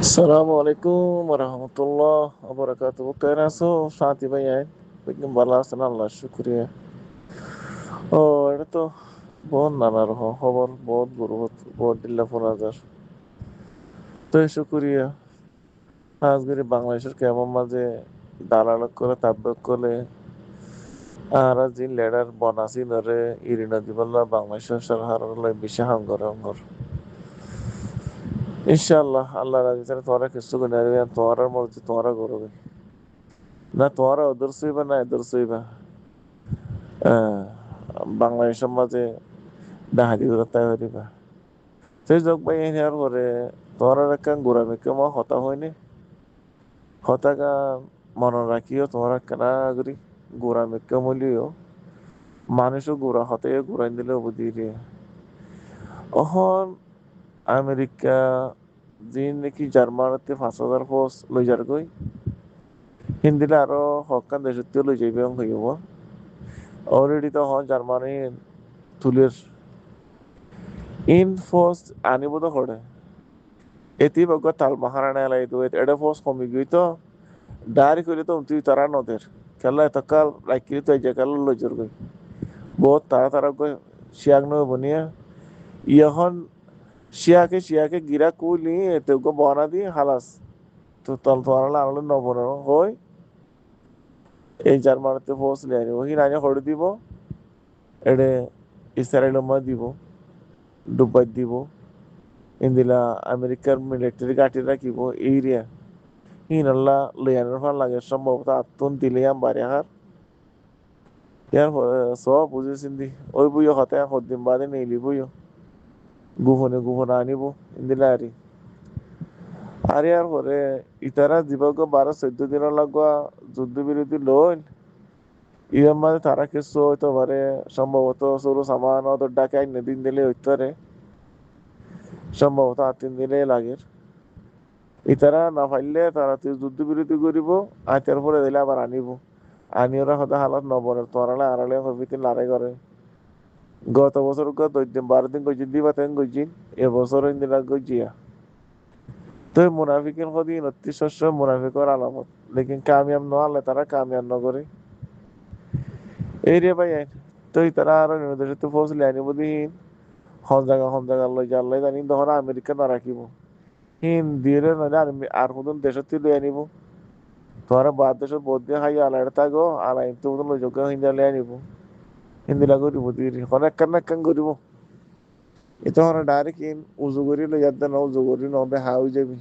Assalamualaikum warahmatullahi wabarakatuh. কেমন আছো শান্তি ভাই? একদম ভালো আছেন? আল্লাহ শুক্রিয়া। এটা তো বহুত নানা রকম খবর, বহুত গুরুত, বহুত দিল্লা ফোন হাজার। তো শুক্রিয়া আজকের বাংলাদেশের কেমন মাঝে দালাল করে তাব্বক করে আর যে লেডার বনাসি নরে ইরিনা দিবল্লা বাংলাদেশের সরকার বিশা হঙ্গর হঙ্গর ইনশাআল্লাহ আল্লাহ রাজি তারা তোরা কিছু করে নেবে, তোরার মর্জি তোরা করবে না, তোরা ওদের সইবা না এদের সইবা। আহ, বাংলাদেশের মাঝে ডাহাতি তাই হরিবা সেই যোগ পাই এর পরে তোমরা একটা গোড়া মেকে হতা হয়নি হতাকা মনে রাখিও তোমরা কেনা করি গোড়া মেকে মলিও মানুষও গোড়া হতে গোড়াই দিলে বুদ্ধি দিয়ে অহন আমেরিকা যে নাকি জার্মানিতে 5,000 পোস্ট লই যার গই হিন্দিলে আরো হকান দেশত্ব লই যাইবে হইব অলরেডি তো হন জার্মানি তুলের ইনফোস আনিব তো করে এটি বগ তাল মহারাণা এলাই তো এটা ফোর্স কমি গই তো ডাইরেক্ট করে তো তুই তারা নদের খেলা এতকাল রাখি তো এই জায়গা লই জোর গই বহুত তারা তারা গই শিয়াক নয় বনিয়া ইয়খন শিয়াকে গিরা কুলি এতে গো বনা দি হালাস তো তল তোয়ারা আনলে নবর হই এই জার্মানিতে ফোর্স লিয়ে আনি ওহি নাইনে হড় দিব এডে ইসরায়েল দিব ডুবাই দিব ইন্দিলা আমেরিকার মিলিটারি গাটি রাখিব এরিয়া হিনাল্লা লইয়ানোর ফার লাগে সম্ভবত আত্মন দিলে বাড়ি হার ইয়ার সব বুঝেছেন দি ওই বইও হতে হদ্দিন বাদে নেইলি বইও গোপনে আনিব ইন্দিলা আর ইয়ার পরে ইতারা জীবক 12-14 দিন লাগবা যুদ্ধ বিরতি লইল ইয়ার মাঝে তারা কিছু হইতে পারে সম্ভবত সরু সামান ওদের ডাকে আইনে দিন দিলে হইতে পারে সম্ভবত 8-3 দিনে লাগে ইতারা না পাইলে তারা যুদ্ধ বিরতি করিব আইতার পরে দিলে আবার আনিব আনি ওরা হয়তো হালত নবরের তোরালে আড়ালে হবিতে লড়াই করে গত বছর 12 দিন গইছি দিবা তেন গইছি এবছর ইন্দিরা গইছিয়া তো মুনাফিকের হদি নত্তি শস্য মুনাফিকর আলামত লেকিন কামিয়াব নহলে তারা কামিয়াব নগরে এই রে ভাই তো তারা আর নির্দেশিত ফৌজলি আনিব দিন হন জায়গা লই জানি তখন আমেরিকা না রাখিব দিয়ে নইলে আর কোন দেশত লই আনিব তোরা বাদ দেশত বহুত দিয়ে খাই আলাইর থাকো আলাই তো লই যোগ্য হিন্দা লই আনিব হিন্দি লাগো দিব দিয়ে অনেক কান করিব এটা ডাইরেক্ট ইন উজু করি লই যাতে না উজু করি নহবে হা হয়ে যাবি